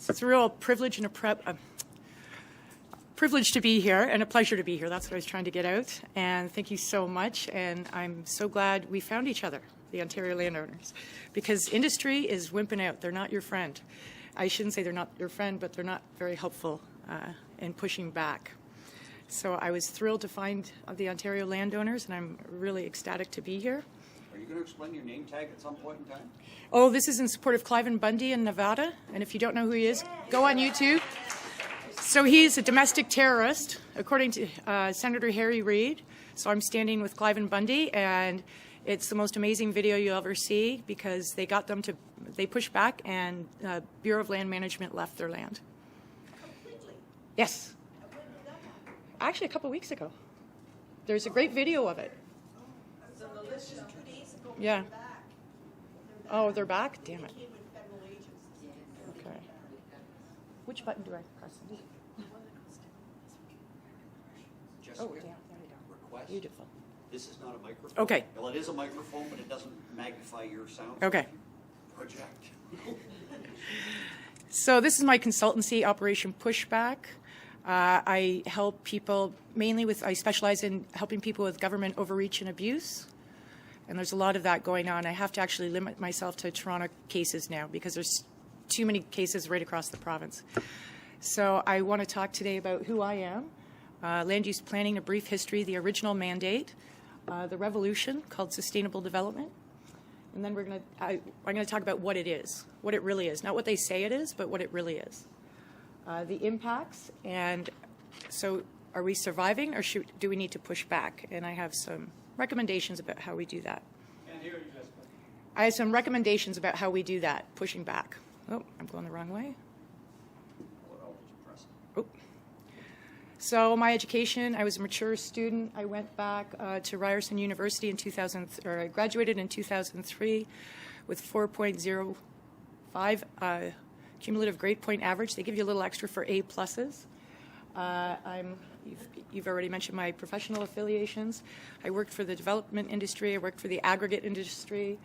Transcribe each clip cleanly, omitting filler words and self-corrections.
It's a real privilege and a privilege to be here and a pleasure to be here. That's what I was trying to get out. And thank you so much. And I'm so glad we found each other, the Ontario Landowners, because industry is wimping out. They're not your friend. I shouldn't say they're not your friend, but they're not very helpful in pushing back. So I was thrilled to find the Ontario Landowners, and I'm really ecstatic to be here. Are you going to explain your name tag at some point in time? Oh, this is in support of Cliven Bundy in Nevada. And if you don't know who he is, go on YouTube. So he's a domestic terrorist, according to Senator Harry Reid. So I'm standing with Cliven Bundy, and it's the most amazing video you'll ever see because they pushed back, and Bureau of Land Management left their land. Completely? Yes. When did that happen? Actually, a couple weeks ago. There's a great video of it. So it was just 2 days ago. Yeah. They're back. Oh, they're back? Damn it. They came with federal agencies. Okay. Which button do I press? Jessica, Oh, damn. There we go. request. Beautiful. This is not a microphone. Okay. Well, it is a microphone, but it doesn't magnify your sound. Okay. Project. So this is my consultancy, Operation Pushback. I help people I specialize in helping people with government overreach and abuse. And there's a lot of that going on. I have to actually limit myself to Toronto cases now because there's too many cases right across the province. So I want to talk today about who I am, land use planning, a brief history, the original mandate, the revolution called sustainable development, and then I'm going to talk about what it is, what it really is, not what they say it is, but what it really is, the impacts, and so are we surviving or do we need to push back? And I have some recommendations about how we do that. Can't hear you, Jessica. I have some recommendations about how we do that, pushing back. Oh, I'm going the wrong way. Oh. So my education, I was a mature student. I went back to Ryerson University in I graduated in 2003 with 4.05 cumulative grade point average. They give you a little extra for A pluses. You've already mentioned my professional affiliations. I worked for the development industry. I worked for the aggregate industry.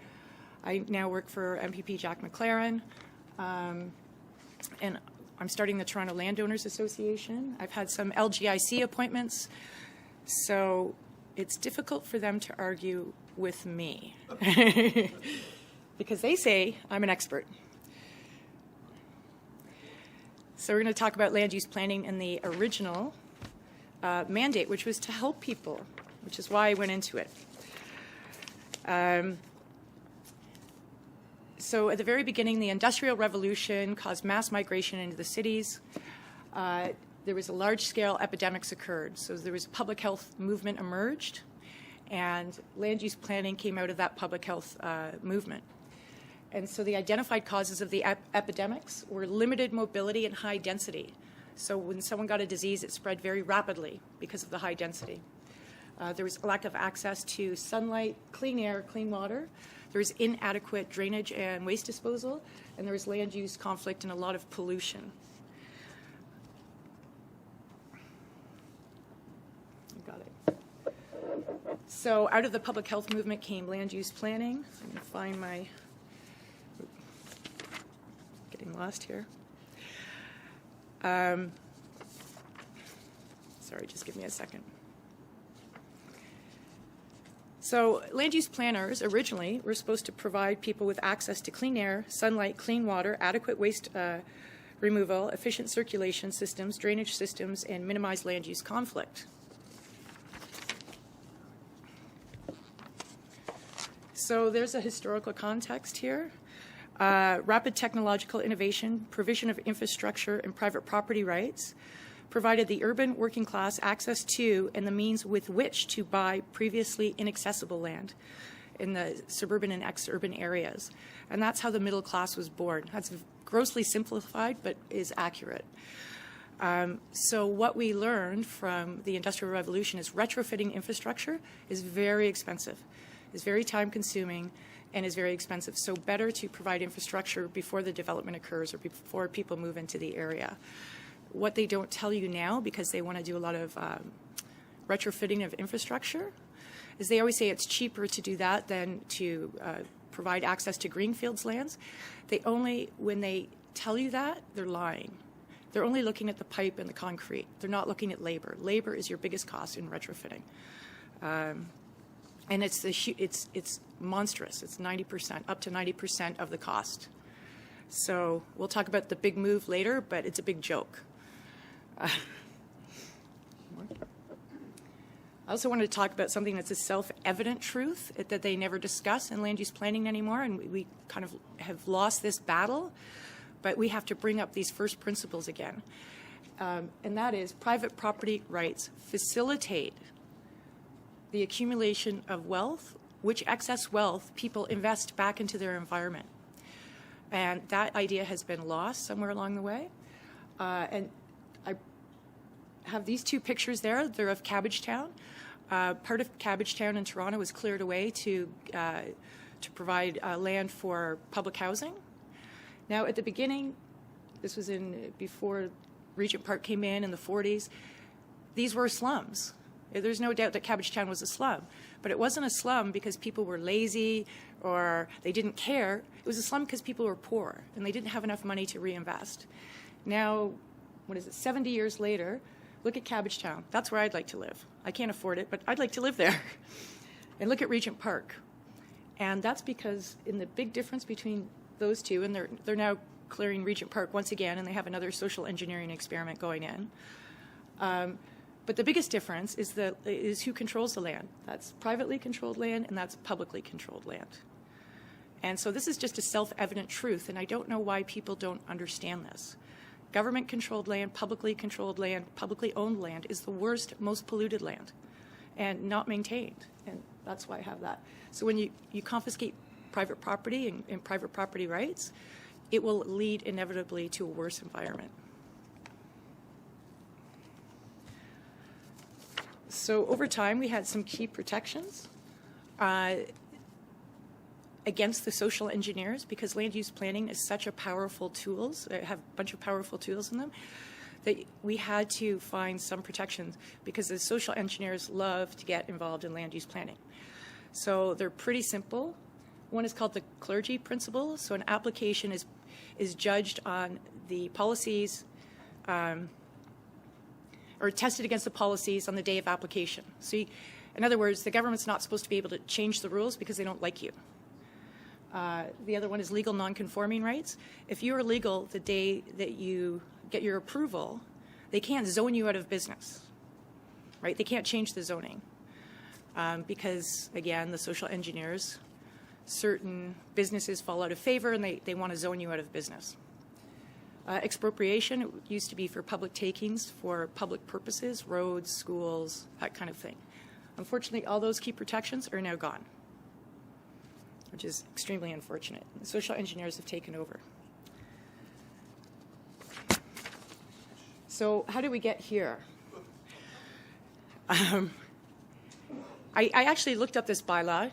I now work for MPP Jack McLaren. And I'm starting the Toronto Landowners Association. I've had some LGIC appointments. So it's difficult for them to argue with me because they say I'm an expert. So we're going to talk about land use planning and the original mandate, which was to help people, which is why I went into it. So at the very beginning, the Industrial Revolution caused mass migration into the cities. There was a large-scale epidemics occurred. So there was a public health movement emerged, and land use planning came out of that public health movement. And so the identified causes of the epidemics were limited mobility and high density. So when someone got a disease, it spread very rapidly because of the high density. There was a lack of access to sunlight, clean air, clean water. There was inadequate drainage and waste disposal, and there was land use conflict and a lot of pollution. Got it. So out of the public health movement came land use planning. I'm going to find my, getting lost here. Sorry, just give me a second. So land use planners originally were supposed to provide people with access to clean air, sunlight, clean water, adequate waste removal, efficient circulation systems, drainage systems, and minimize land use conflict. So there's a historical context here. Rapid technological innovation, provision of infrastructure, and private property rights provided the urban working class access to and the means with which to buy previously inaccessible land in the suburban and ex-urban areas. And that's how the middle class was born. That's grossly simplified, but is accurate. So what we learned from the Industrial Revolution is retrofitting infrastructure is very expensive, is very time-consuming, and is very expensive. So better to provide infrastructure before the development occurs or before people move into the area. What they don't tell you now, because they want to do a lot of retrofitting of infrastructure, is they always say it's cheaper to do that than to provide access to greenfields lands. When they tell you that, they're lying. They're only looking at the pipe and the concrete. They're not looking at labor. Labor is your biggest cost in retrofitting. And it's monstrous. It's 90%, up to 90% of the cost. So we'll talk about the big move later, but it's a big joke. I also wanted to talk about something that's a self-evident truth that they never discuss in land use planning anymore, and we kind of have lost this battle, but we have to bring up these first principles again. And that is private property rights facilitate the accumulation of wealth, which excess wealth people invest back into their environment. And that idea has been lost somewhere along the way. And I have these two pictures there. They're of Cabbagetown. Part of Cabbagetown in Toronto was cleared away to provide land for public housing. Now, at the beginning, this was before Regent Park came in the 40s, these were slums. There's no doubt that Cabbagetown was a slum, but it wasn't a slum because people were lazy or they didn't care. It was a slum because people were poor and they didn't have enough money to reinvest. Now, 70 years later, look at Cabbagetown. That's where I'd like to live. I can't afford it, but I'd like to live there. And look at Regent Park. And that's because in the big difference between those two, and they're now clearing Regent Park once again, and they have another social engineering experiment going in. But the biggest difference is who controls the land. That's privately controlled land, and that's publicly controlled land. And so this is just a self-evident truth, and I don't know why people don't understand this. Government-controlled land, publicly owned land is the worst, most polluted land, and not maintained. And that's why I have that. So when you confiscate private property and private property rights, it will lead inevitably to a worse environment. So over time, we had some key protections against the social engineers, because land use planning is such a powerful tools, have a bunch of powerful tools in them, that we had to find some protections because the social engineers love to get involved in land use planning. So they're pretty simple. One is called the Clergy Principle. So an application is judged on the policies or tested against the policies on the day of application. So in other words, the government's not supposed to be able to change the rules because they don't like you. The other one is legal non-conforming rights. If you are legal the day that you get your approval, they can't zone you out of business, right? They can't change the zoning because, again, the social engineers, certain businesses fall out of favor and they want to zone you out of business. Expropriation, it used to be for public takings for public purposes, roads, schools, that kind of thing. Unfortunately, all those key protections are now gone, which is extremely unfortunate. The social engineers have taken over. So how did we get here? I actually looked up this bylaw.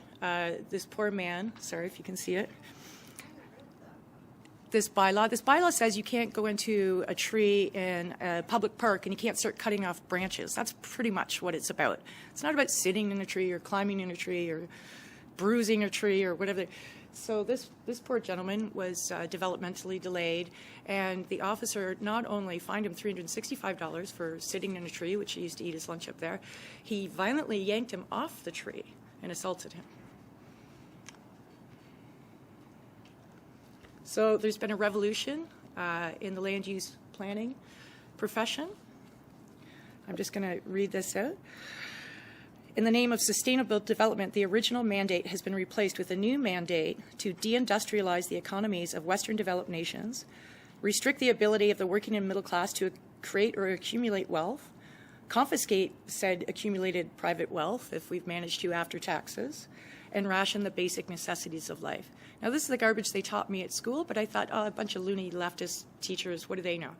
This poor man, sorry if you can see it. This bylaw says you can't go into a tree in a public park and you can't start cutting off branches. That's pretty much what it's about. It's not about sitting in a tree or climbing in a tree or bruising a tree or whatever. So this poor gentleman was developmentally delayed, and the officer not only fined him $365 for sitting in a tree, which he used to eat his lunch up there, he violently yanked him off the tree and assaulted him. So there's been a revolution in the land use planning profession. I'm just going to read this out. In the name of sustainable development, the original mandate has been replaced with a new mandate to de-industrialize the economies of Western developed nations, restrict the ability of the working and middle class to create or accumulate wealth, confiscate said accumulated private wealth if we've managed to after taxes, and ration the basic necessities of life. Now, this is the garbage they taught me at school, but I thought, oh, a bunch of loony leftist teachers, what do they know?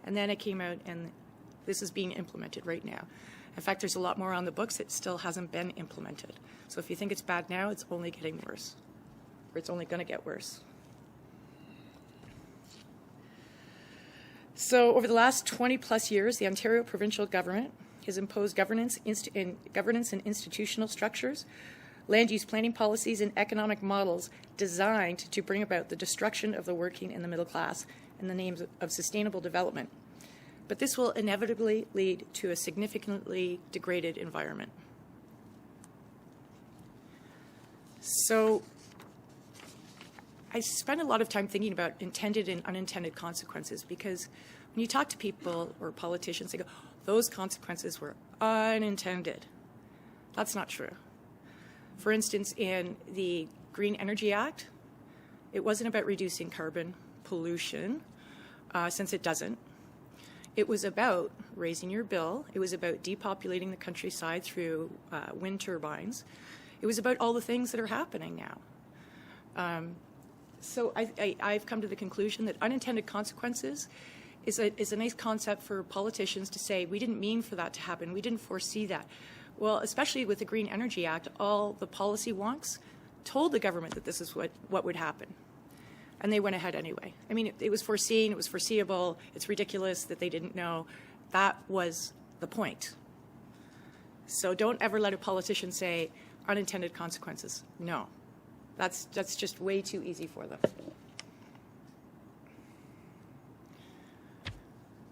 And then it came out, and this is being implemented right now. In fact, there's a lot more on the books that still hasn't been implemented. So if you think it's bad now, it's only getting worse, or it's only going to get worse. So over the last 20-plus years, the Ontario provincial government has imposed governance and institutional structures, land use planning policies, and economic models designed to bring about the destruction of the working and the middle class in the name of sustainable development. But this will inevitably lead to a significantly degraded environment. So I spend a lot of time thinking about intended and unintended consequences, because when you talk to people or politicians, they go, those consequences were unintended. That's not true. For instance, in the Green Energy Act, it wasn't about reducing carbon pollution, since it doesn't. It was about raising your bill. It was about depopulating the countryside through wind turbines. It was about all the things that are happening now. So I've come to the conclusion that unintended consequences is a nice concept for politicians to say, we didn't mean for that to happen. We didn't foresee that. Well, especially with the Green Energy Act, all the policy wonks told the government that this is what would happen. And they went ahead anyway. I mean, it was foreseen, it was foreseeable, it's ridiculous that they didn't know. That was the point. So don't ever let a politician say unintended consequences. No. That's just way too easy for them.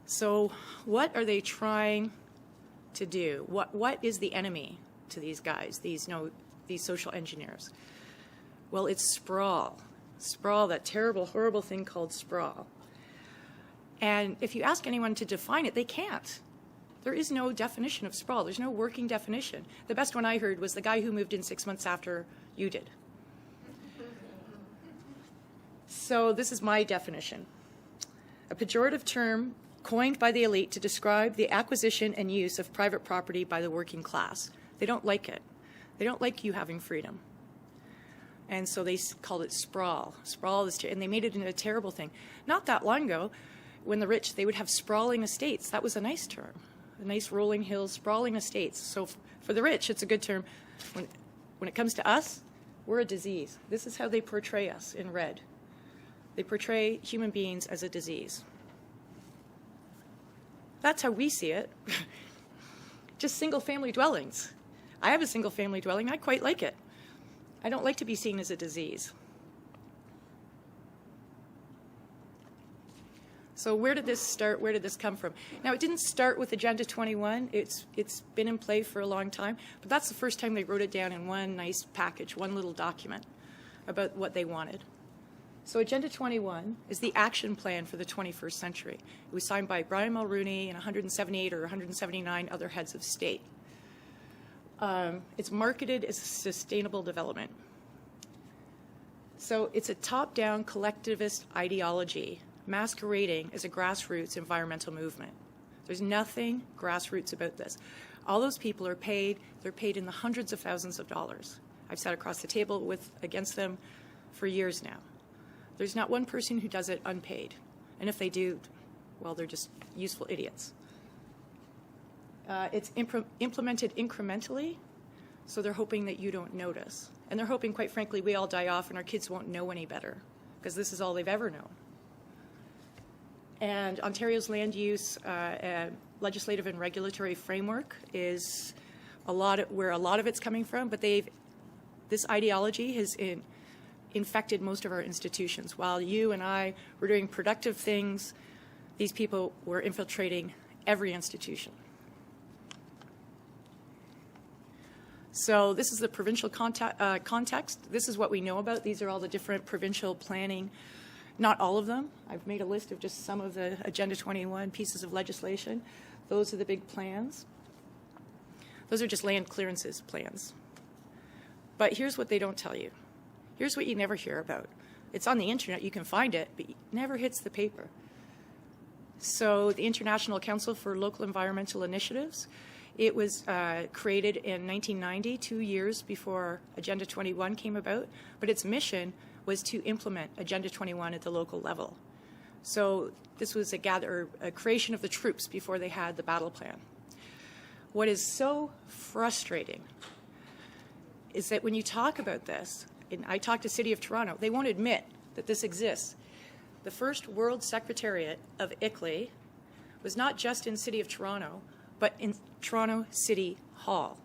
So what are they trying to do? What is the enemy to these guys, these social engineers? Well, it's sprawl. Sprawl, that terrible, horrible thing called sprawl. And if you ask anyone to define it, they can't. There is no definition of sprawl. There's no working definition. The best one I heard was the guy who moved in 6 months after you did. So this is my definition. A pejorative term coined by the elite to describe the acquisition and use of private property by the working class. They don't like it. They don't like you having freedom. And so they called it sprawl. Sprawl is, and they made it into a terrible thing. Not that long ago, when the rich, they would have sprawling estates. That was a nice term. A nice rolling hills, sprawling estates. So for the rich, it's a good term. When it comes to us, we're a disease. This is how they portray us in red. They portray human beings as a disease. That's how we see it. Just single-family dwellings. I have a single-family dwelling. I quite like it. I don't like to be seen as a disease. So where did this start? Where did this come from? Now, it didn't start with Agenda 21. It's been in play for a long time, but that's the first time they wrote it down in one nice package, one little document about what they wanted. So Agenda 21 is the action plan for the 21st century. It was signed by Brian Mulroney and 178 or 179 other heads of state. It's marketed as sustainable development. So it's a top-down collectivist ideology masquerading as a grassroots environmental movement. There's nothing grassroots about this. All those people are paid. They're paid in the hundreds of thousands of dollars. I've sat across the table against them for years now. There's not one person who does it unpaid. And if they do, well, they're just useful idiots. It's implemented incrementally, so they're hoping that you don't notice. And they're hoping, quite frankly, we all die off and our kids won't know any better, because this is all they've ever known. And Ontario's land use legislative and regulatory framework is where a lot of it's coming from, but this ideology has infected most of our institutions. While you and I were doing productive things, these people were infiltrating every institution. So this is the provincial context. This is what we know about. These are all the different provincial planning. Not all of them. I've made a list of just some of the Agenda 21 pieces of legislation. Those are the big plans. Those are just land clearances plans. But here's what they don't tell you. Here's what you never hear about. It's on the internet. You can find it, but it never hits the paper. So the International Council for Local Environmental Initiatives, it was created in 1990, 2 years before Agenda 21 came about, but its mission was to implement Agenda 21 at the local level. So this was a creation of the troops before they had the battle plan. What is so frustrating is that when you talk about this, and I talked to City of Toronto, they won't admit that this exists. The first World Secretariat of ICLA was not just in City of Toronto, but in Toronto City Hall.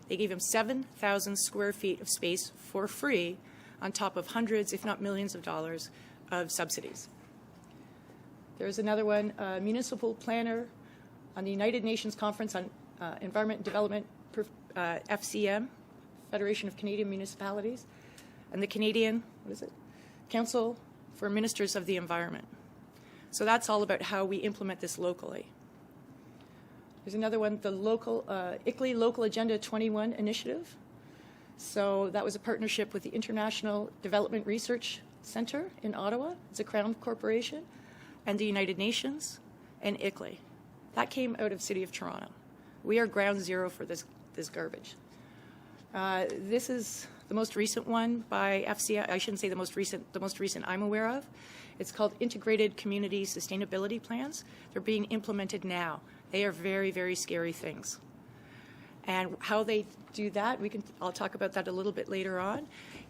They gave him 7,000 square feet of space for free on top of hundreds, if not millions of dollars of subsidies. There's another one, municipal planner on the United Nations Conference on Environment and Development, FCM, Federation of Canadian Municipalities, and the Canadian, Council for Ministers of the Environment. So that's all about how we implement this locally. There's another one, the local, ICLE Local Agenda 21 Initiative. So that was a partnership with the International Development Research Center in Ottawa. It's a Crown corporation, and the United Nations, and ICLE. That came out of City of Toronto. We are ground zero for this garbage. This is the most recent one by FCI. I shouldn't say the most recent I'm aware of. It's called Integrated Community Sustainability Plans. They're being implemented now. They are very, very scary things. And how they do that, I'll talk about that a little bit later on,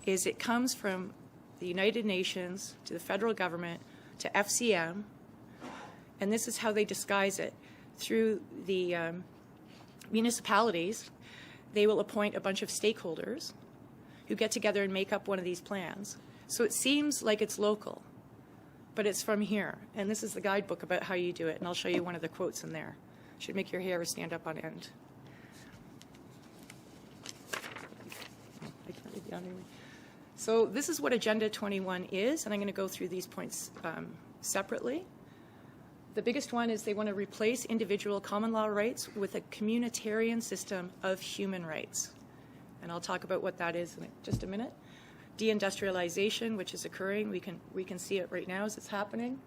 is it comes from the United Nations to the federal government to FCM, and this is how they disguise it. Through the municipalities, they will appoint a bunch of stakeholders who get together and make up one of these plans. So it seems like it's local, but it's from here. And this is the guidebook about how you do it, and I'll show you one of the quotes in there. Should make your hair stand up on end. I can't read the anyway. So this is what Agenda 21 is, and I'm going to go through these points separately. The biggest one is they want to replace individual common law rights with a communitarian system of human rights. And I'll talk about what that is in just a minute. De-industrialization, which is occurring, we can see it right now as it's happening.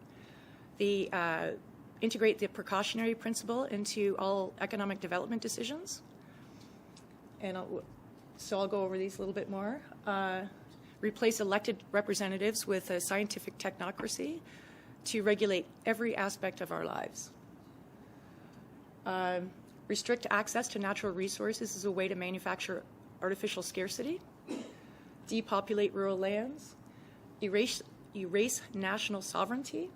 Integrate the precautionary principle into all economic development decisions. And so I'll go over these a little bit more. Replace elected representatives with a scientific technocracy to regulate every aspect of our lives. Restrict access to natural resources as a way to manufacture artificial scarcity. Depopulate rural lands. Erase national sovereignty.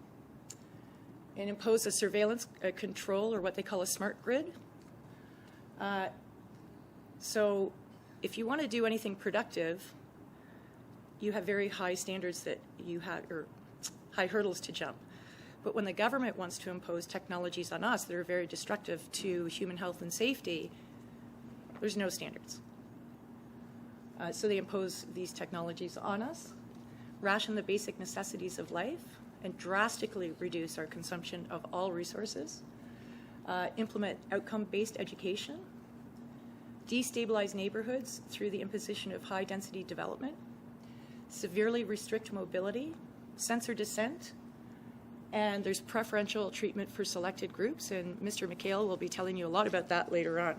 And impose a surveillance control, or what they call a smart grid. So if you want to do anything productive, you have very high standards that you have, or high hurdles to jump. But when the government wants to impose technologies on us that are very destructive to human health and safety, there's no standards. So they impose these technologies on us, ration the basic necessities of life, and drastically reduce our consumption of all resources, implement outcome-based education, destabilize neighborhoods through the imposition of high-density development, severely restrict mobility, censor dissent, and there's preferential treatment for selected groups, and Mr. McHale will be telling you a lot about that later on.